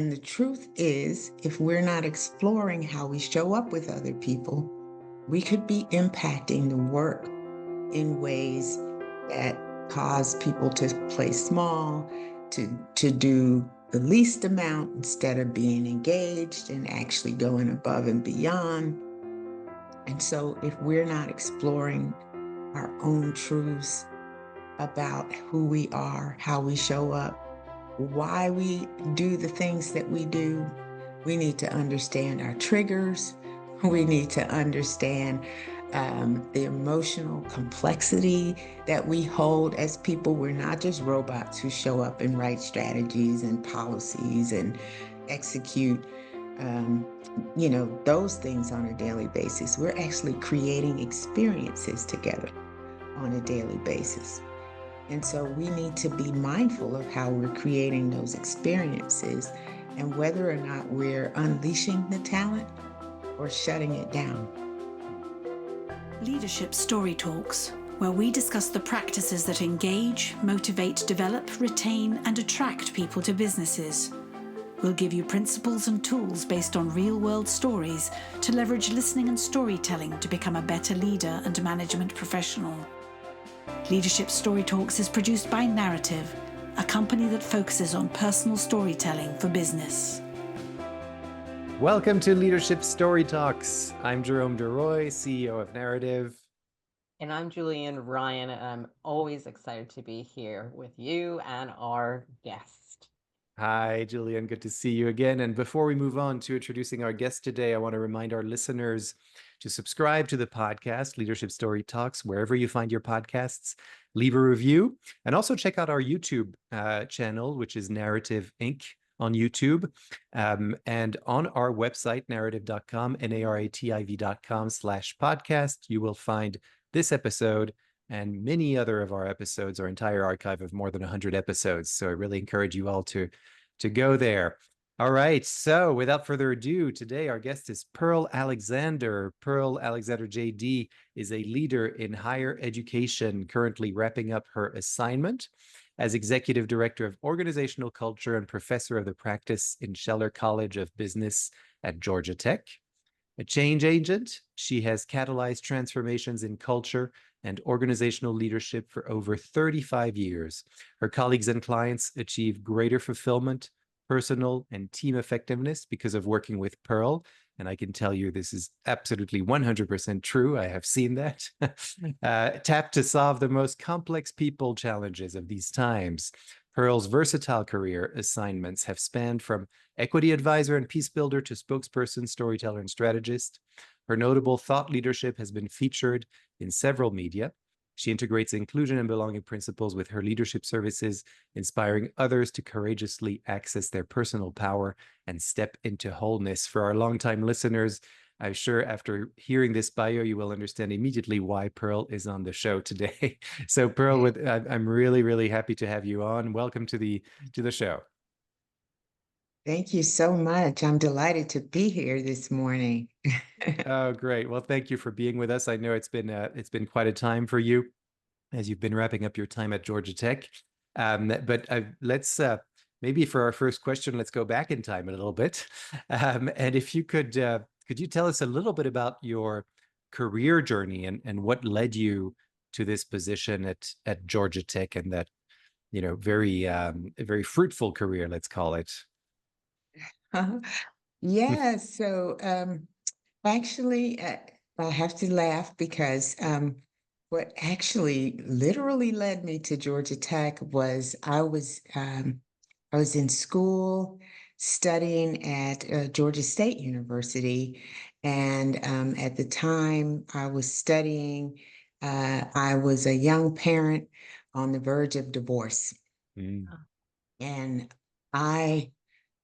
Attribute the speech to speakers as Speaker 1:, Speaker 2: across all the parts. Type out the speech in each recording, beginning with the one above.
Speaker 1: And the truth is, if we're not exploring how we show up with other people, we could be impacting the work in ways that cause people to play small, to do the least amount instead of being engaged and actually going above and beyond. And so if we're not exploring our own truths about who we are, how we show up, why we do the things that we do, we need to understand our triggers. We need to understand the emotional complexity that we hold as people. We're not just robots who show up and write strategies and policies and execute, um, those things on a daily basis. We're actually creating experiences together on a daily basis. And so we need to be mindful of how we're creating those experiences and whether or not we're unleashing the talent or shutting it down.
Speaker 2: Leadership Story Talks, where we discuss the practices that engage, motivate, develop, retain, and attract people to businesses. We'll give you principles and tools based on real-world stories to leverage listening and storytelling to become a better leader and management professional. Leadership Story Talks is produced by Narrative, a company that focuses on personal storytelling for business.
Speaker 3: Welcome to Leadership Story Talks. I'm Jerome Deroy, CEO of Narrative.
Speaker 4: And I'm Julienne Ryan, and I'm always excited to be here with you and our guest.
Speaker 3: Hi, Julienne. Good to see you again. And before we move on to introducing our guest today, I want to remind our listeners to subscribe to the podcast, Leadership Story Talks, wherever you find your podcasts. Leave a review, and also check out our YouTube channel, which is Narrative Inc. on YouTube, and on our website, narrative.com, narativ.com/podcast, you will find this episode and many other of our episodes, our entire archive of more than 100 episodes. So I really encourage you all to go there. All right, so without further ado, today our guest is Pearl Alexander. Pearl Alexander JD is a leader in higher education, currently wrapping up her assignment as Executive Director of Organizational Culture and Professor of the Practice in Scheller College of Business at Georgia Tech. A change agent, she has catalyzed transformations in culture and organizational leadership for over 35 years. Her colleagues and clients achieve greater fulfillment, personal and team effectiveness because of working with Pearl. And I can tell you this is absolutely 100% true. I have seen that. Tapped to solve the most complex people challenges of these times. Pearl's versatile career assignments have spanned from equity advisor and peace builder to spokesperson, storyteller, and strategist. Her notable thought leadership has been featured in several media. She integrates inclusion and belonging principles with her leadership services, inspiring others to courageously access their personal power and step into wholeness. For our longtime listeners, I'm sure after hearing this bio, you will understand immediately why Pearl is on the show today. So Pearl, I'm really, really happy to have you on. Welcome to the show.
Speaker 1: Thank you so much. I'm delighted to be here this morning.
Speaker 3: Oh, great. Well, thank you for being with us. I know it's been quite a time for you as you've been wrapping up your time at Georgia Tech. But let's maybe for our first question, let's go back in time a little bit. And if you could you tell us a little bit about your career journey and what led you to this position at Georgia Tech and that, very fruitful career, let's call it.
Speaker 1: Yeah, so actually, I have to laugh because what actually literally led me to Georgia Tech was I was in school studying at Georgia State University, and at the time I was studying, I was a young parent on the verge of divorce, and I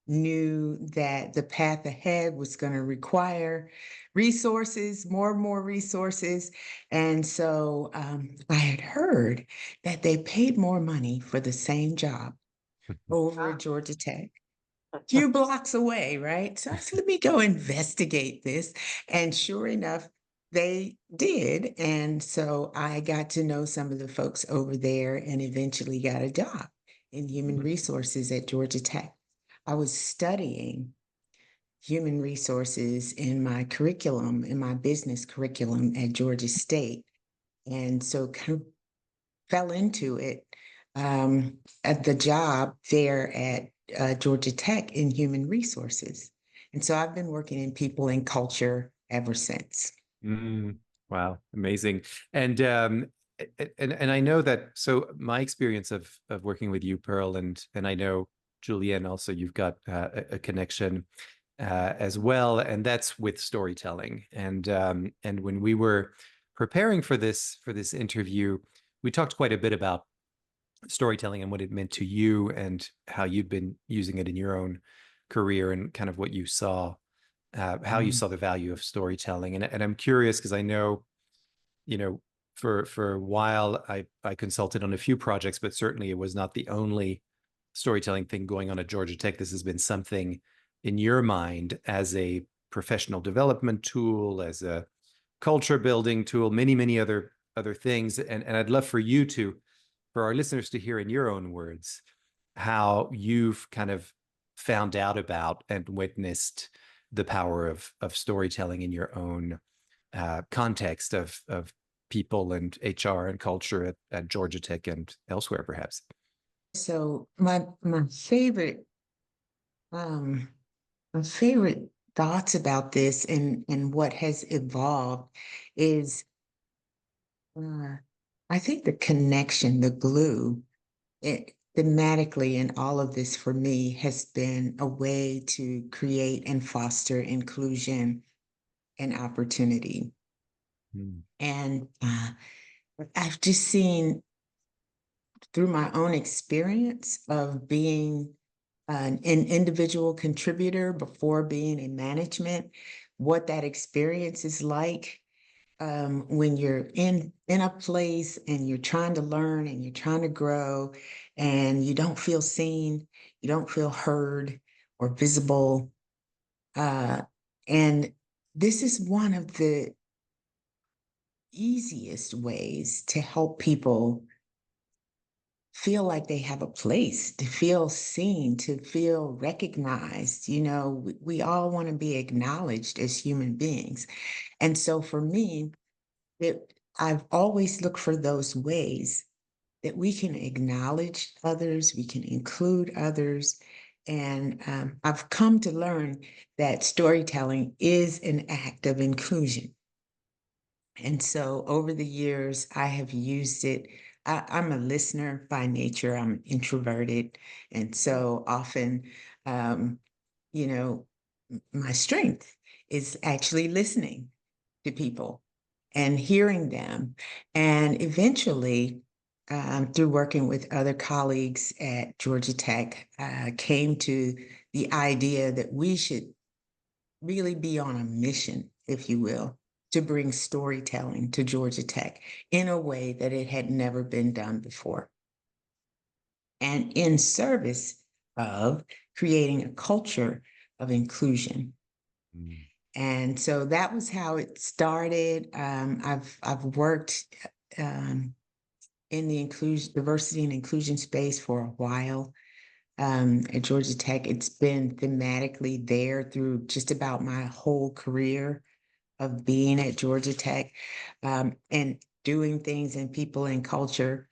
Speaker 1: knew that the path ahead was going to require resources, more and more resources. And so I had heard that they paid more money for the same job over at Georgia Tech, a few blocks away, right? So I said, let me go investigate this. And sure enough, they did. And so I got to know some of the folks over there and eventually got a job in human resources at Georgia Tech. I was studying human resources in my curriculum, in my business curriculum at Georgia State. And so kind of fell into it at the job there at Georgia Tech in human resources. And so I've been working in people and culture ever since.
Speaker 3: Wow, amazing. And I know that, so my experience of working with you, Pearl, and I know Julienne also, you've got a connection as well, and that's with storytelling. And when we were preparing for this interview, we talked quite a bit about storytelling and what it meant to you and how you've been using it in your own career and kind of what you saw, how you saw the value of storytelling. And I'm curious because I know, you know, for a while I consulted on a few projects, but certainly it was not the only storytelling thing going on at Georgia Tech. This has been something in your mind as a professional development tool, as a culture building tool, many other things. And I'd love for you to, for our listeners to hear in your own words, how you've kind of found out about and witnessed the power of storytelling in your own context of people and HR and culture at Georgia Tech and elsewhere, perhaps.
Speaker 1: So my favorite thoughts about this and what has evolved is I think the connection, the glue, thematically in all of this for me has been a way to create and foster inclusion and opportunity. And I've just seen through my own experience of being an individual contributor before being in management, what that experience is like when you're in a place and you're trying to learn and you're trying to grow and you don't feel seen, you don't feel heard or visible. And this is one of the easiest ways to help people feel like they have a place, to feel seen, to feel recognized. You know, we all want to be acknowledged as human beings. And so for me, I've always looked for those ways that we can acknowledge others, we can include others. And I've come to learn that storytelling is an act of inclusion. And so over the years, I have used it. I'm a listener by nature, I'm introverted. And so often, um, you know, my strength is actually listening to people and hearing them. And eventually, through working with other colleagues at Georgia Tech, came to the idea that we should really be on a mission, if you will, to bring storytelling to Georgia Tech in a way that it had never been done before. And in service of creating a culture of inclusion. And so that was how it started. I've worked in the diversity and inclusion space for a while. At Georgia Tech, it's been thematically there through just about my whole career of being at Georgia Tech, and doing things in people and culture.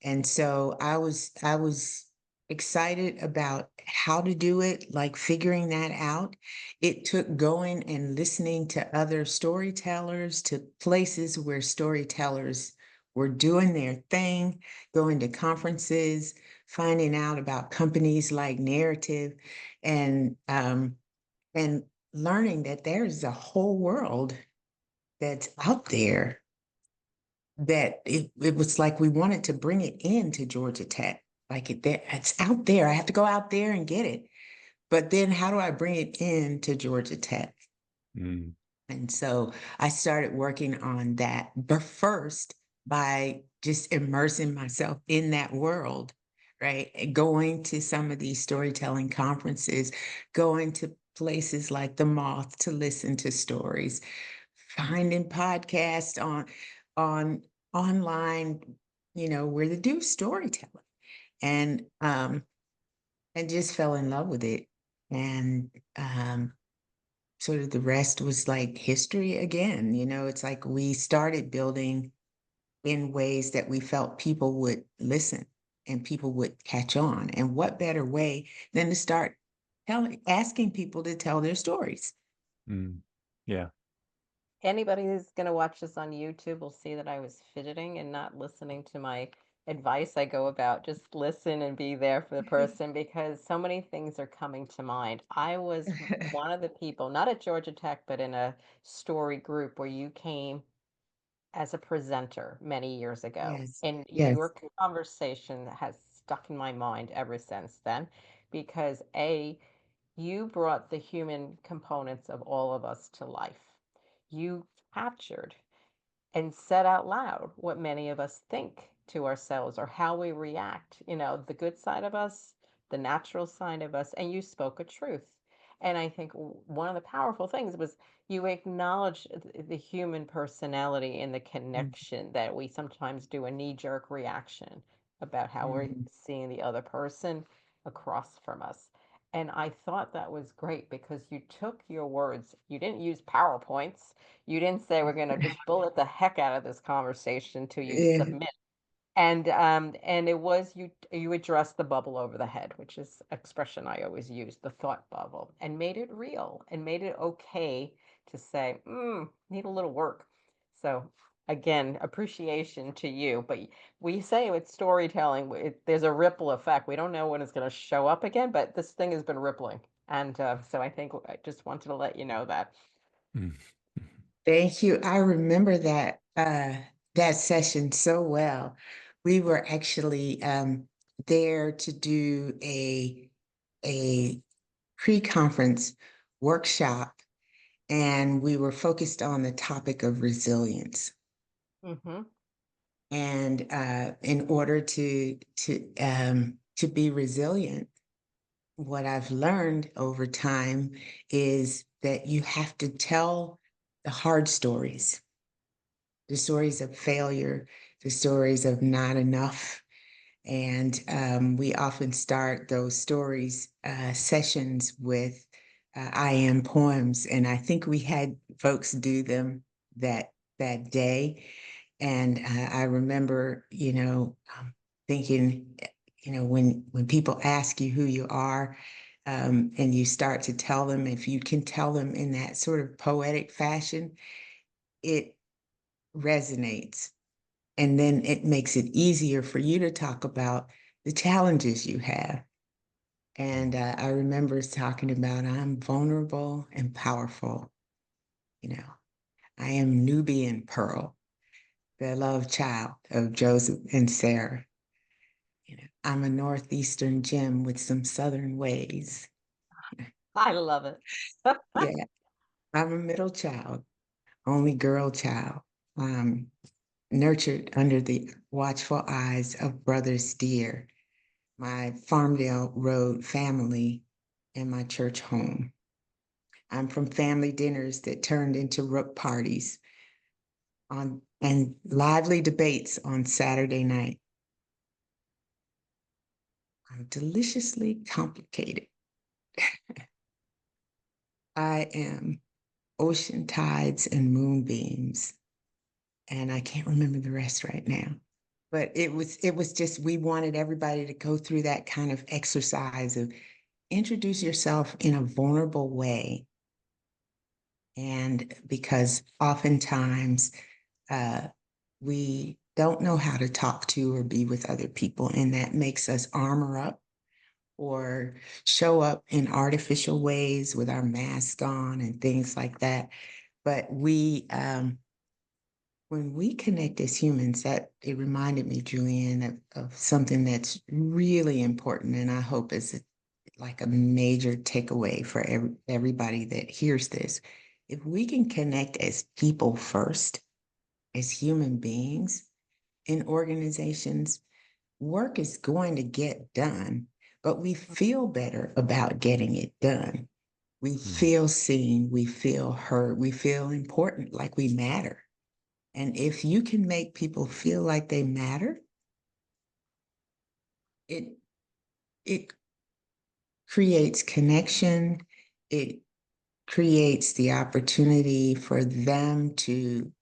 Speaker 1: And so I was excited about how to do it, like figuring that out. It took going and listening to other storytellers, to places where storytellers were doing their thing, going to conferences, finding out about companies like Narrative, and learning that there's a whole world that's out there, that it was like we wanted to bring it into Georgia Tech. Like it's out there. I have to go out there and get it. But then how do I bring it into Georgia Tech? And so I started working on that, but first by just immersing myself in that world, right? Going to some of these storytelling conferences, going to places like the Moth to listen to stories, finding podcasts on online, you know, where they do storytelling, and just fell in love with it. And sort of the rest was like history again. It's like we started building in ways that we felt people would listen and people would catch on. And what better way than to start asking people to tell their stories?
Speaker 3: Yeah.
Speaker 4: Anybody who's going to watch this on YouTube will see that I was fidgeting and not listening to my advice. I go about just listen and be there for the person because so many things are coming to mind. I was one of the people, not at Georgia Tech, but in a story group where you came as a presenter many years ago.
Speaker 1: Yes,
Speaker 4: And
Speaker 1: yes.
Speaker 4: your conversation has stuck in my mind ever since then because you brought the human components of all of us to life. You captured and said out loud what many of us think to ourselves or how we react, the good side of us, the natural side of us, and you spoke a truth. And I think one of the powerful things was you acknowledged the human personality and the connection that we sometimes do a knee jerk reaction about how we're
Speaker 1: Mhm.
Speaker 4: seeing the other person across from us. And I thought that was great because you took your words, you didn't use PowerPoints, you didn't say we're going to just bullet the heck out of this conversation till you
Speaker 1: Yeah.
Speaker 4: submit. And it was you addressed the bubble over the head, which is expression I always use, the thought bubble, and made it real and made it okay to say, need a little work. So again, appreciation to you. But we say with storytelling, there's a ripple effect. We don't know when it's going to show up again, but this thing has been rippling. And so I think I just wanted to let you know that.
Speaker 3: Mm.
Speaker 1: Thank you. I remember that session so well. We were actually there to do a pre-conference workshop, and we were focused on the topic of resilience.
Speaker 4: Mm-hmm.
Speaker 1: And in order to be resilient, what I've learned over time is that you have to tell the hard stories, the stories of failure, the stories of not enough. And we often start those stories sessions with I am poems. And I think we had folks do them that day. And I remember, thinking, when people ask you who you are, and you start to tell them, if you can tell them in that sort of poetic fashion, it resonates. And then it makes it easier for you to talk about the challenges you have. And I remember talking about I'm vulnerable and powerful. You know, I am Nubian Pearl, the love child of Joseph and Sarah. I'm a Northeastern gem with some Southern ways.
Speaker 4: I love it.
Speaker 1: Yeah, I'm a middle child, only girl child, nurtured under the watchful eyes of brothers dear, my Farmdale Road family, and my church home. I'm from family dinners that turned into rook parties and lively debates on Saturday night. I'm deliciously complicated. I am ocean tides and moonbeams, and I can't remember the rest right now. But it was just we wanted everybody to go through that kind of exercise of introduce yourself in a vulnerable way. And because oftentimes we don't know how to talk to or be with other people, and that makes us armor up or show up in artificial ways with our mask on and things like that. But when we connect as humans, that it reminded me, Julienne, of something that's really important, and I hope is like a major takeaway for everybody that hears this. If we can connect as people first, as human beings in organizations, work is going to get done, but we feel better about getting it done. We feel seen, we feel heard, we feel important, like we matter. And if you can make people feel like they matter, it it creates connection. It creates the opportunity for them to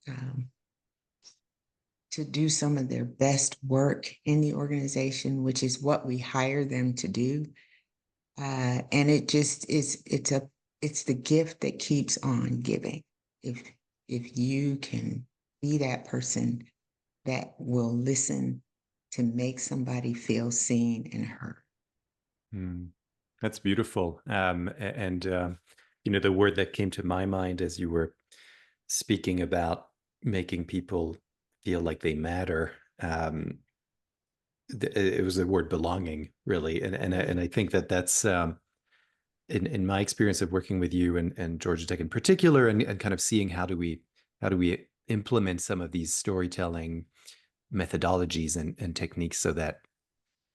Speaker 1: do some of their best work in the organization, which is what we hire them to do. And it just is, it's the gift that keeps on giving. If you can be that person that will listen to make somebody feel seen and heard.
Speaker 3: That's beautiful. You know, the word that came to my mind as you were speaking about making people feel like they matter, it was the word belonging, really. And I think that that's in my experience of working with you and Georgia Tech in particular, and kind of seeing how do we implement some of these storytelling methodologies and techniques so that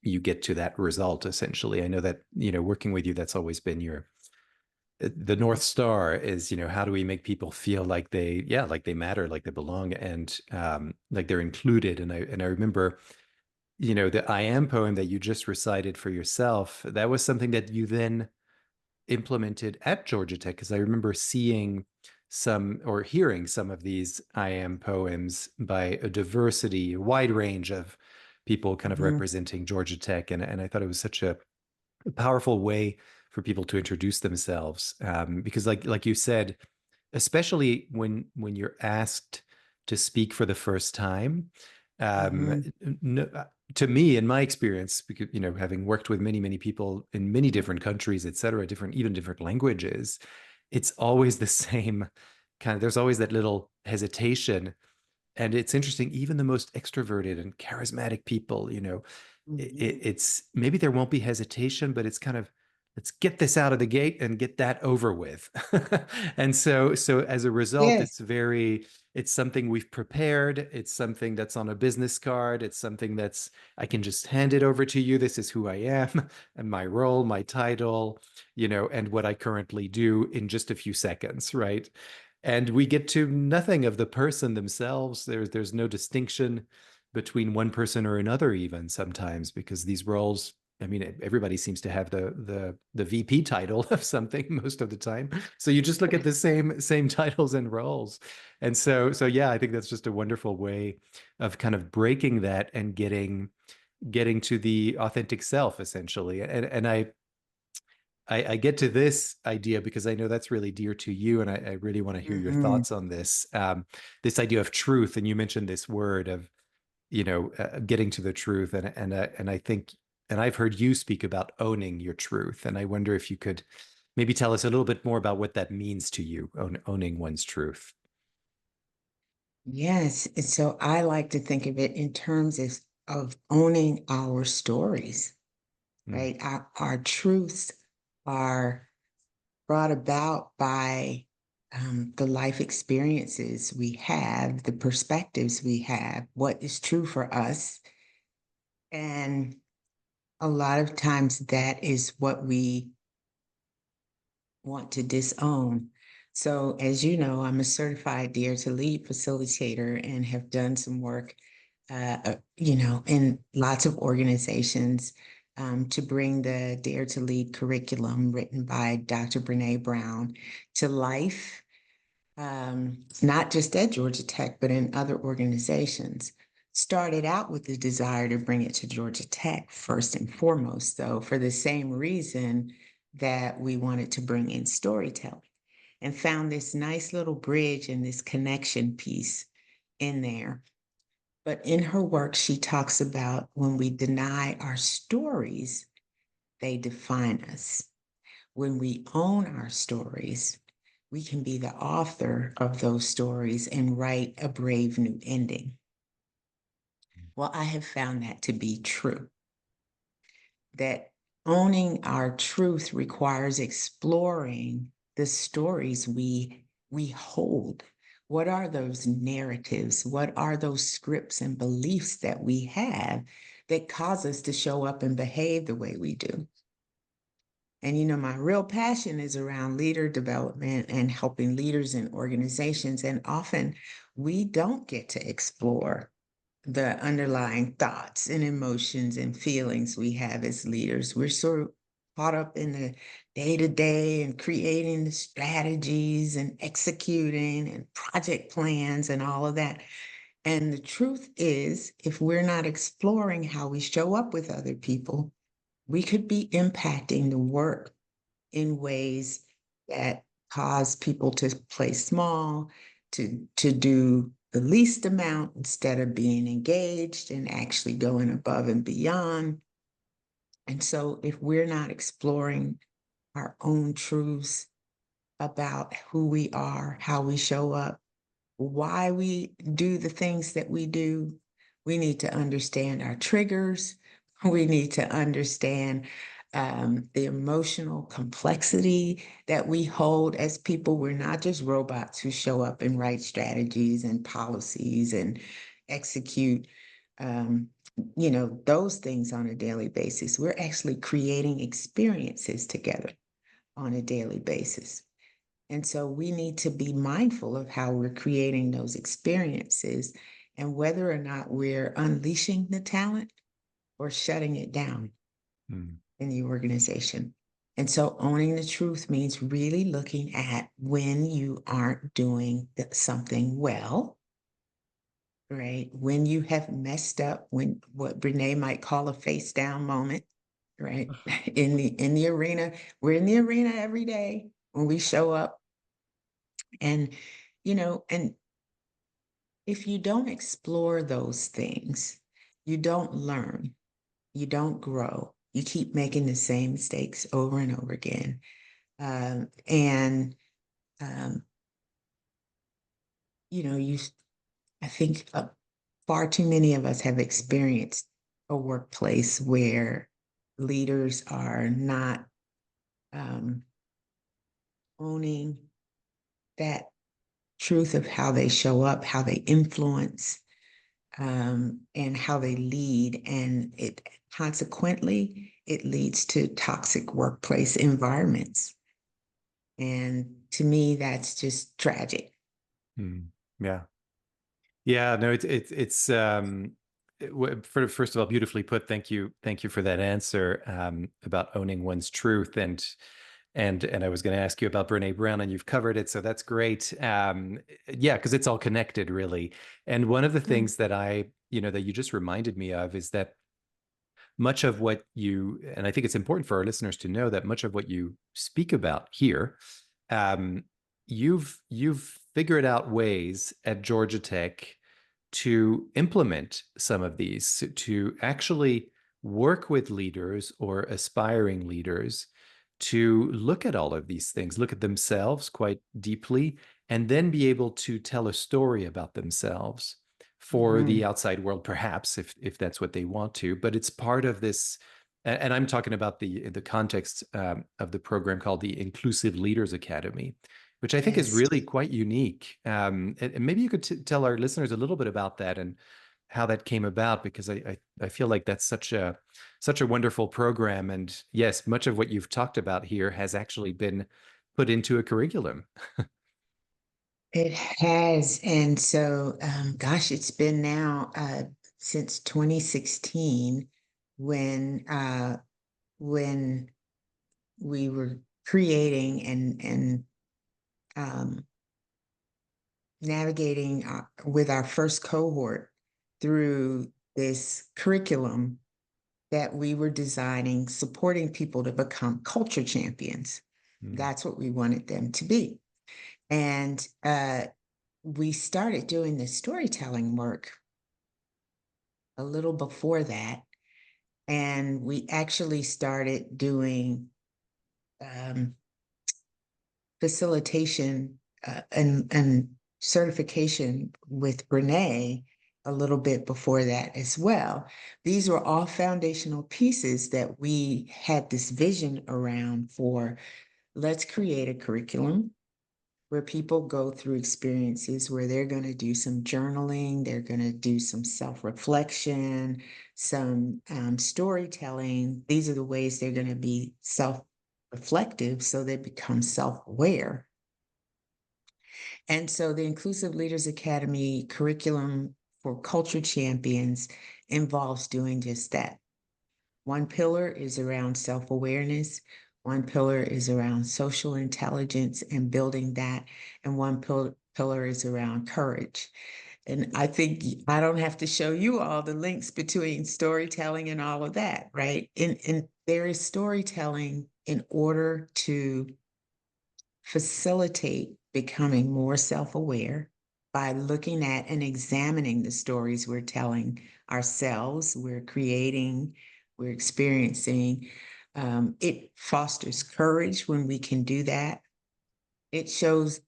Speaker 3: you get to that result. Essentially, I know that, you know, working with you, that's always been the North Star is, you know, how do we make people feel like they matter, like they belong, and like they're included. And I remember, you know, the I Am poem that you just recited for yourself, that was something that you then implemented at Georgia Tech, because I remember seeing some or hearing some of these I Am poems by a wide range of people kind of representing Georgia Tech. And I thought it was such a powerful way for people to introduce themselves. Because like you said, especially when you're asked to speak for the first time, to me, in my experience, because, you know, having worked with many people in many different countries, et cetera, even different languages, it's always the same kind of, there's always that little hesitation. And it's interesting, even the most extroverted and charismatic people, you know, it's maybe there won't be hesitation, but it's kind of, let's get this out of the gate and get that over with. And so as a result,
Speaker 1: Yes.
Speaker 3: it's something we've prepared. It's something that's on a business card. It's something I can just hand it over to you. This is who I am and my role, my title, you know, and what I currently do in just a few seconds, right? And we get to nothing of the person themselves. There's no distinction between one person or another, even sometimes, because these roles, I mean, everybody seems to have the VP title of something most of the time. So you just look at the same titles and roles. And so yeah, I think that's just a wonderful way of kind of breaking that and getting to the authentic self, essentially. And I get to this idea because I know that's really dear to you, and I really want to hear your thoughts on this. This idea of truth, and you mentioned this word of, you know, getting to the truth, and I think, and I've heard you speak about owning your truth, and I wonder if you could maybe tell us a little bit more about what that means to you, owning one's truth.
Speaker 1: Yes. And so I like to think of it in terms of owning our stories,
Speaker 3: Mm,
Speaker 1: right? Our truths are brought about by the life experiences we have, the perspectives we have, what is true for us. And a lot of times that is what we want to disown. So, as you know, I'm a certified Dare to Lead facilitator and have done some work, you know, in lots of organizations to bring the Dare to Lead curriculum written by Dr. Brene Brown to life, not just at Georgia Tech, but in other organizations. Started out with the desire to bring it to Georgia Tech first and foremost, though, for the same reason that we wanted to bring in storytelling, and found this nice little bridge and this connection piece in there. But in her work, she talks about when we deny our stories, they define us. When we own our stories, we can be the author of those stories and write a brave new ending. Well, I have found that to be true, that owning our truth requires exploring the stories we hold. What are those narratives? What are those scripts and beliefs that we have that cause us to show up and behave the way we do? And you know, my real passion is around leader development and helping leaders in organizations. And often we don't get to explore the underlying thoughts and emotions and feelings we have as leaders. We're so caught up in the day-to-day and creating the strategies and executing and project plans and all of that. And the truth is, if we're not exploring how we show up with other people, we could be impacting the work in ways that cause people to play small, to do the least amount instead of being engaged and actually going above and beyond. And so if we're not exploring our own truths about who we are, how we show up, why we do the things that we do, we need to understand our triggers. We need to understand the emotional complexity that we hold as people. We're not just robots who show up and write strategies and policies and execute, um, those things on a daily basis. We're actually creating experiences together on a daily basis. And so we need to be mindful of how we're creating those experiences and whether or not we're unleashing the talent or shutting it down in the organization. And so owning the truth means really looking at when you aren't doing something well, right? When you have messed up, when what Brene might call a face down moment, right? In the arena, we're in the arena every day when we show up. And, and if you don't explore those things, you don't learn, you don't grow, you keep making the same mistakes over and over again. And, um, I think far too many of us have experienced a workplace where leaders are not owning that truth of how they show up, how they influence, and how they lead. And it consequently, it leads to toxic workplace environments. And to me, that's just tragic.
Speaker 3: Yeah. Yeah, no, first of all, beautifully put. Thank you for that answer about owning one's truth, and I was going to ask you about Brene Brown, and you've covered it, so that's great. Yeah, because it's all connected, really. And one of the things that that you just reminded me of is that much of what and I think it's important for our listeners to know that much of what you speak about here, you've figured out ways at Georgia Tech to implement some of these, to actually work with leaders or aspiring leaders to look at all of these things, look at themselves quite deeply, and then be able to tell a story about themselves for the outside world, perhaps, if that's what they want to. But it's part of this, and I'm talking about the context of the program called the Inclusive Leaders Academy, which I think is really quite unique. And maybe you could tell our listeners a little bit about that and how that came about, because I feel like that's such a wonderful program. And yes, much of what you've talked about here has actually been put into a curriculum.
Speaker 1: It has. And so, gosh, it's been now since 2016 when we were creating and navigating with our first cohort through this curriculum that we were designing, supporting people to become culture champions. That's what we wanted them to be. And we started doing the storytelling work a little before that. And we actually started doing facilitation and certification with Brene a little bit before that as well. These were all foundational pieces that we had this vision around for. Let's create a curriculum where people go through experiences where they're going to do some journaling, they're going to do some self-reflection, some storytelling. These are the ways they're going to be self-reflective so they become self-aware. And so the Inclusive Leaders Academy curriculum for culture champions involves doing just that. One pillar is around self-awareness. One pillar is around social intelligence and building that. And one pillar is around courage. And I think I don't have to show you all the links between storytelling and all of that, right? And there is storytelling in order to facilitate becoming more self-aware by looking at and examining the stories we're telling ourselves, we're creating, we're experiencing. It fosters courage when we can do that. It shows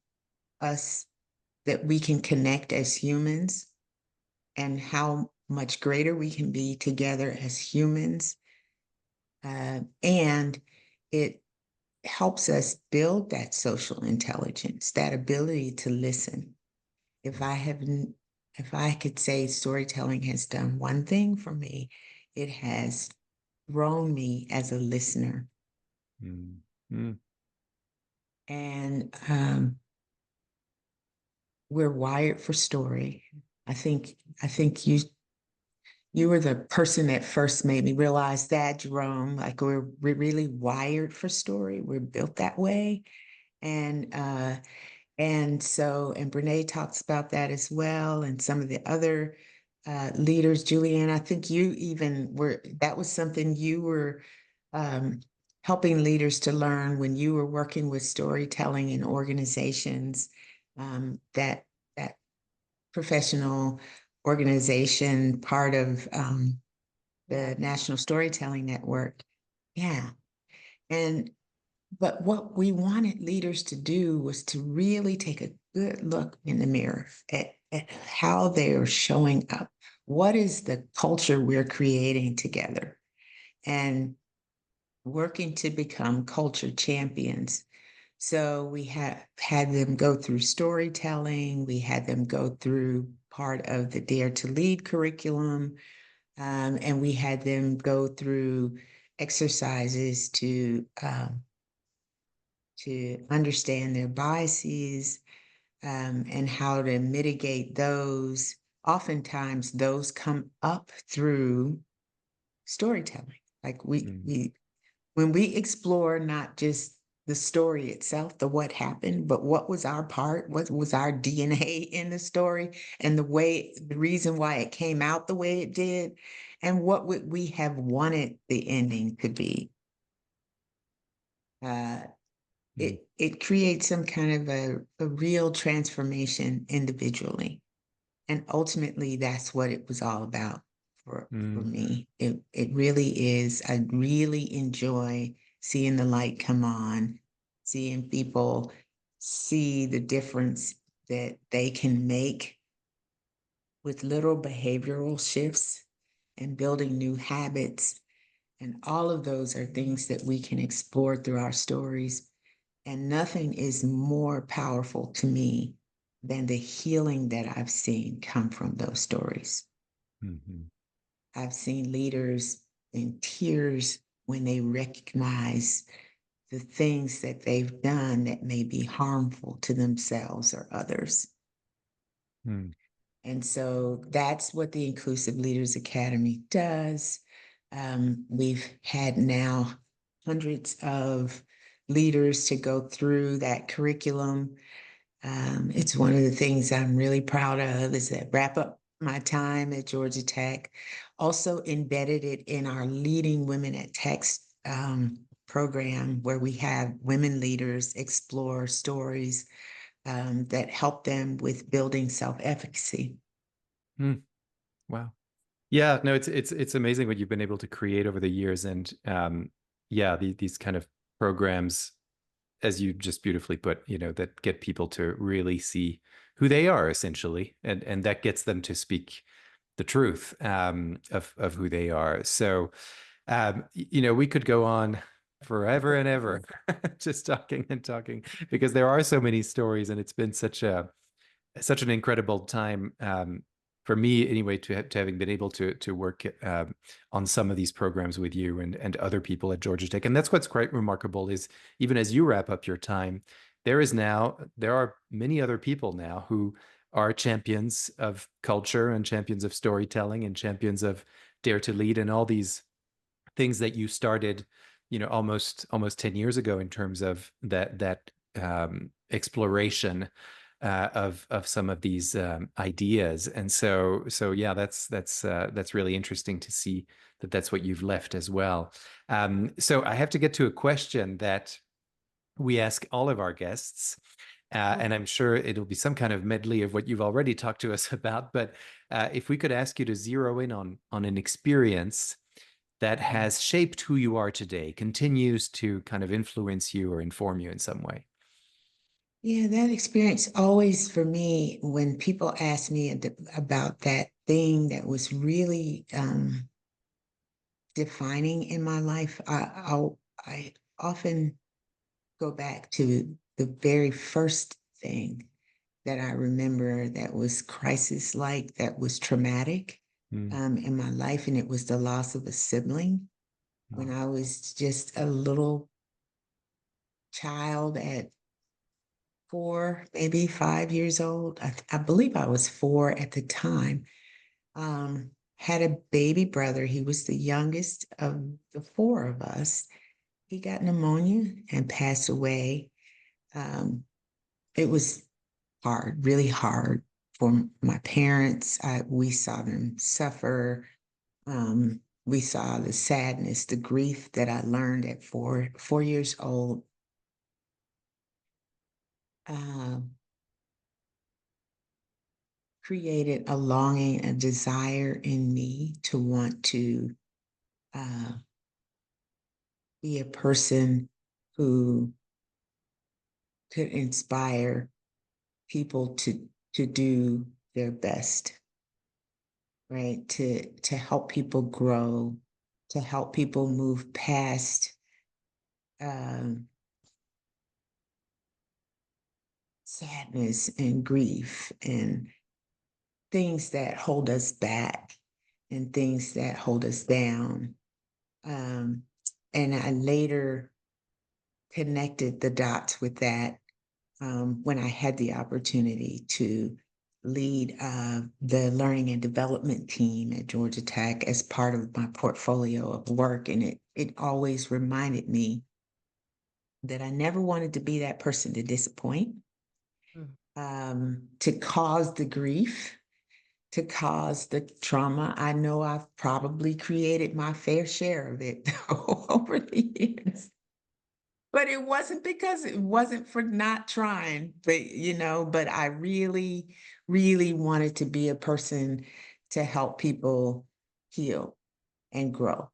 Speaker 1: us that we can connect as humans and how much greater we can be together as humans. And it helps us build that social intelligence, that ability to listen. If I could say storytelling has done one thing for me, it has grown me as a listener.
Speaker 3: Mm-hmm.
Speaker 1: And we're wired for story. I think you were the person that first made me realize that, Jerome. Like we're really wired for story. We're built that way. And so, and Brene talks about that as well, and some of the other leaders. Julienne, I think you even that was something you were helping leaders to learn when you were working with storytelling in organizations, that professional organization, part of the National Storytelling Network. Yeah. But what we wanted leaders to do was to really take a good look in the mirror at how they're showing up. What is the culture we're creating together? And working to become culture champions. So we had them go through storytelling. We had them go through part of the Dare to Lead curriculum. And we had them go through exercises to understand their biases, and how to mitigate those. Oftentimes, those come up through storytelling. Like when we explore not just the story itself, the what happened, but what was our part, what was our DNA in the story, and the reason why it came out the way it did, and what would we have wanted the ending to be. It creates some kind of a real transformation individually. And ultimately, that's what it was all about for me. It really is. I really enjoy seeing the light come on, seeing people see the difference that they can make with little behavioral shifts and building new habits. And all of those are things that we can explore through our stories. And nothing is more powerful to me than the healing that I've seen come from those stories.
Speaker 3: Mm-hmm.
Speaker 1: I've seen leaders in tears when they recognize the things that they've done that may be harmful to themselves or others. And so that's what the Inclusive Leaders Academy does. We've had now hundreds of leaders to go through that curriculum. It's one of the things I'm really proud of is that wrap up my time at Georgia Tech. Also embedded it in our Leading Women at Tech program, where we have women leaders explore stories that help them with building self-efficacy.
Speaker 3: Wow. Yeah, no, it's amazing what you've been able to create over the years. And these kind of programs, as you just beautifully put, that get people to really see who they are essentially, and that gets them to speak the truth of who they are. So we could go on forever and ever just talking and talking, because there are so many stories, and it's been such an incredible time, for me anyway, to having been able to work on some of these programs with you and other people at Georgia Tech. And that's what's quite remarkable, is even as you wrap up your time, there are many other people now who are champions of culture and champions of storytelling and champions of Dare to Lead and all these things that you started, almost 10 years ago in terms of that exploration of some of these ideas. And so yeah, that's really interesting to see that that's what you've left as well. So I have to get to a question that we ask all of our guests. And I'm sure it'll be some kind of medley of what you've already talked to us about. But if we could ask you to zero in on an experience that has shaped who you are today, continues to kind of influence you or inform you in some way.
Speaker 1: Yeah, that experience always for me, when people ask me about that thing that was really defining in my life, I often go back to the very first thing that I remember that was crisis-like, that was traumatic in my life, and it was the loss of a sibling when I was just a little child at 4, maybe 5 years old. I believe I was 4 at the time. Had a baby brother. He was the youngest of the 4 of us. He got pneumonia and passed away. It was hard, really hard for my parents. We saw them suffer. We saw the sadness, the grief that I learned at 4 years old. Created a longing, a desire in me to want to be a person who could inspire people to do their best, right? To help people grow, to help people move past um, sadness and grief and things that hold us back and things that hold us down. And I later connected the dots with that when I had the opportunity to lead the learning and development team at Georgia Tech as part of my portfolio of work. And it always reminded me that I never wanted to be that person to disappoint, to cause the grief, to cause the trauma. I know I've probably created my fair share of it over the years. But it wasn't because it wasn't for not trying, but I really, really wanted to be a person to help people heal and grow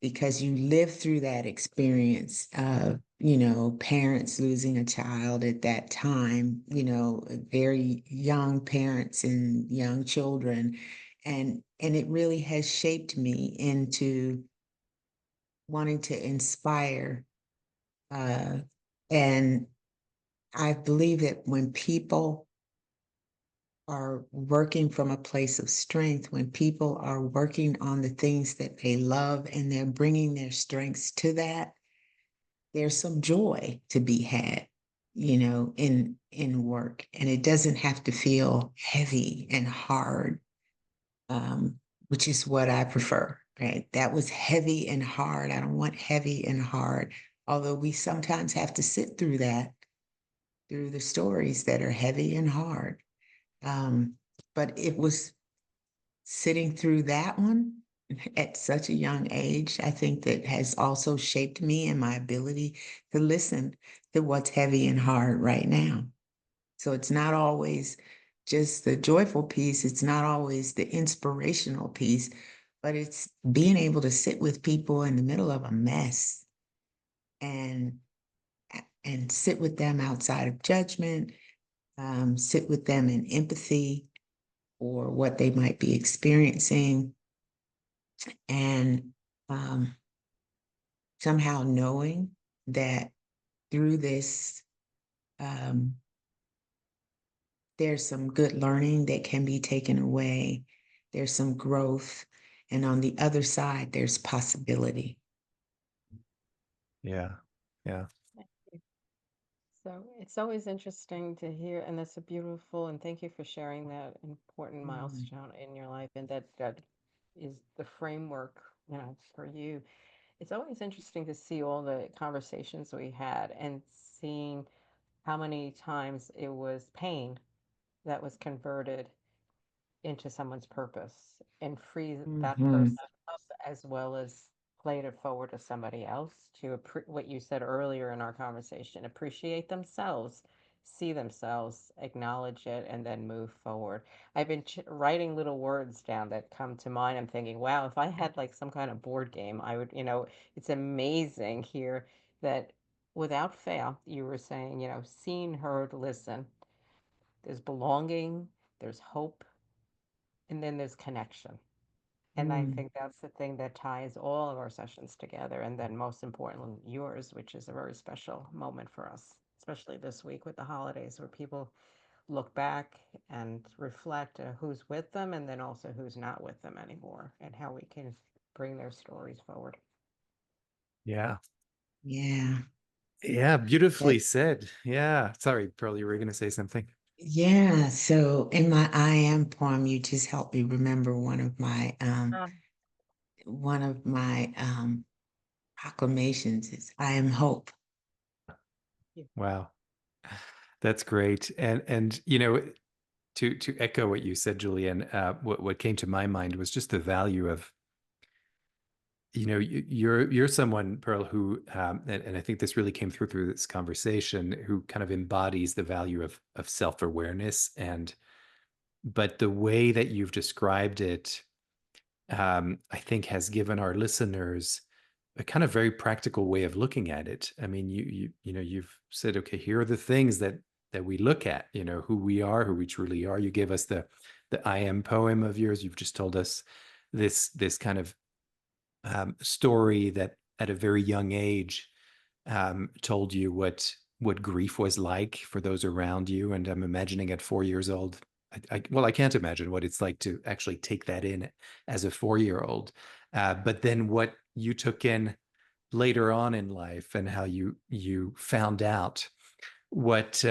Speaker 1: because you live through that experience of, parents losing a child at that time, very young parents and young children. And it really has shaped me into wanting to inspire and I believe that when people are working from a place of strength, when people are working on the things that they love and they're bringing their strengths to that, there's some joy to be had, in work. And it doesn't have to feel heavy and hard, which is what I prefer, right? That was heavy and hard. I don't want heavy and hard, although we sometimes have to sit through that, through the stories that are heavy and hard. But it was sitting through that one at such a young age, I think that has also shaped me and my ability to listen to what's heavy and hard right now. So it's not always just the joyful piece, it's not always the inspirational piece, but it's being able to sit with people in the middle of a mess and sit with them outside of judgment, sit with them in empathy for what they might be experiencing, and somehow knowing that through this, um, there's some good learning that can be taken away, there's some growth, and on the other side, there's possibility.
Speaker 3: Yeah. Yeah.
Speaker 4: So it's always interesting to hear, and that's a beautiful, and thank you for sharing that important
Speaker 1: Mm.
Speaker 4: milestone in your life, and that is the framework for you. It's always interesting to see all the conversations we had and seeing how many times it was pain that was converted into someone's purpose and free that
Speaker 1: Mhm.
Speaker 4: person up as well as played it forward to somebody else to what you said earlier in our conversation, appreciate themselves, see themselves, acknowledge it, and then move forward. I've been writing little words down that come to mind. I'm thinking, wow, if I had like some kind of board game, I would, it's amazing here that without fail, you were saying, seen, heard, listen. There's belonging, there's hope, and then there's connection. And I
Speaker 1: Mm.
Speaker 4: think that's the thing that ties all of our sessions together. And then, most importantly, yours, which is a very special moment for us, especially this week with the holidays, where people look back and reflect who's with them and then also who's not with them anymore and how we can bring their stories forward.
Speaker 3: Yeah.
Speaker 1: Yeah.
Speaker 3: Yeah. Beautifully
Speaker 1: That,
Speaker 3: said. Yeah. Sorry, Pearl, you were going to say something.
Speaker 1: yeah. So in my I am poem, you just helped me remember one of my proclamations is I am hope.
Speaker 3: Wow. That's great. And to echo what you said, Julienne, what came to my mind was just the value of, you're someone, Pearl, who and I think this really came through this conversation, who kind of embodies the value of self-awareness. And but the way that you've described it, I think has given our listeners a kind of very practical way of looking at it. I mean, you've said, okay, here are the things that we look at, who we are, who we truly are. You gave us the I am poem of yours. You've just told us this kind of story that at a very young age told you what grief was like for those around you. And I'm imagining at 4 years old, well, I can't imagine what it's like to actually take that in as a 4-year-old. But then what you took in later on in life, and how you found out what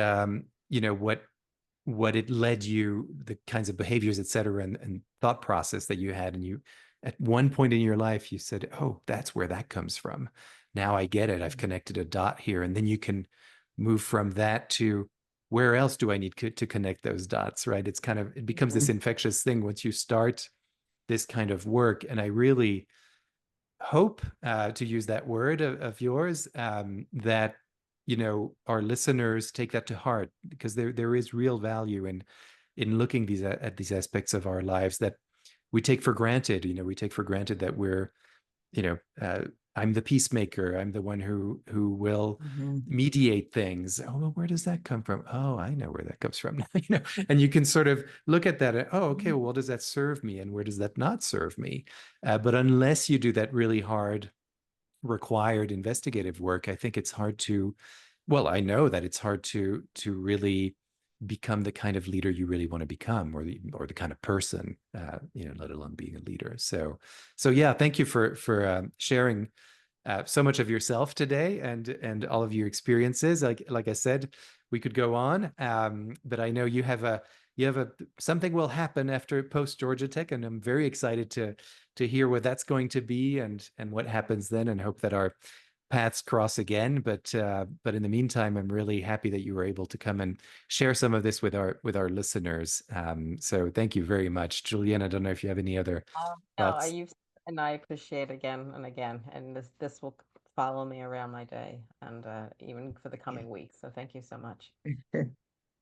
Speaker 3: what it led you, the kinds of behaviors, et cetera, and thought process that you had. And you, at one point in your life, you said, oh, that's where that comes from. Now I get it. I've connected a dot here. And then you can move from that to, where else do I need to connect those dots, right? It becomes this
Speaker 1: Mhm.
Speaker 3: infectious thing once you start this kind of work. And I really hope, to use that word of yours, that our listeners take that to heart, because there is real value in looking at these aspects of our lives that we take for granted. We take for granted that we're, you know, uh, I'm the peacemaker. I'm the one who will
Speaker 1: Mhm.
Speaker 3: mediate things. Oh, well, where does that come from? Oh, I know where that comes from. And you can sort of look at that. And, oh, okay. Well, what does that serve me, and where does that not serve me? But unless you do that really hard, required investigative work, I think it's hard to. Well, I know that it's hard to really become the kind of leader you really want to become, or the kind of person, let alone being a leader. So yeah, thank you for sharing so much of yourself today, and all of your experiences. Like I said, we could go on, but I know you have a something will happen after post Georgia Tech, and I'm very excited to hear what that's going to be, and what happens then, and hope that our paths cross again. But in the meantime, I'm really happy that you were able to come and share some of this with our listeners. So thank you very much, Julienne. I don't know if you have any other
Speaker 4: No,
Speaker 3: thoughts.
Speaker 4: and I appreciate again and again, and this will follow me around my day and even for the
Speaker 1: Yeah.
Speaker 4: coming weeks. So thank you so much.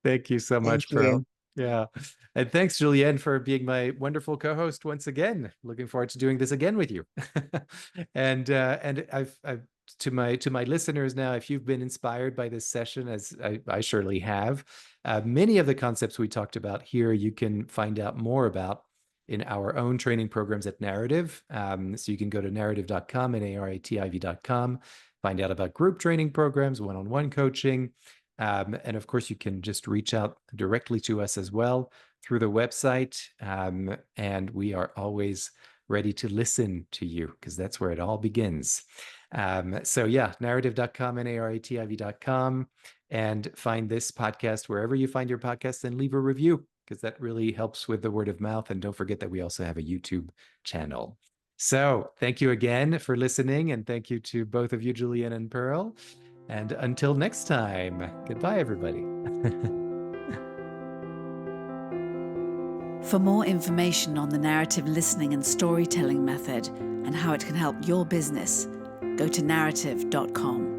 Speaker 3: Thank you so much,
Speaker 1: Thank
Speaker 3: Pearl.
Speaker 1: you.
Speaker 3: Yeah. And thanks, Julienne, for being my wonderful co-host once again. Looking forward to doing this again with you. And I've to my listeners now, if you've been inspired by this session, as I surely have, many of the concepts we talked about here, you can find out more about in our own training programs at Narrative. So you can go to narrative.com, narrativ.com, find out about group training programs, one-on-one coaching. And of course, you can just reach out directly to us as well through the website. And we are always ready to listen to you, because that's where it all begins. So yeah, narrative.com, narrativ.com, and find this podcast wherever you find your podcasts, and leave a review, because that really helps with the word of mouth. And don't forget that we also have a YouTube channel. So thank you again for listening, and thank you to both of you, Julienne and Pearl. And until next time, goodbye, everybody.
Speaker 2: For more information on the narrative listening and storytelling method and how it can help your business, go to narrative.com.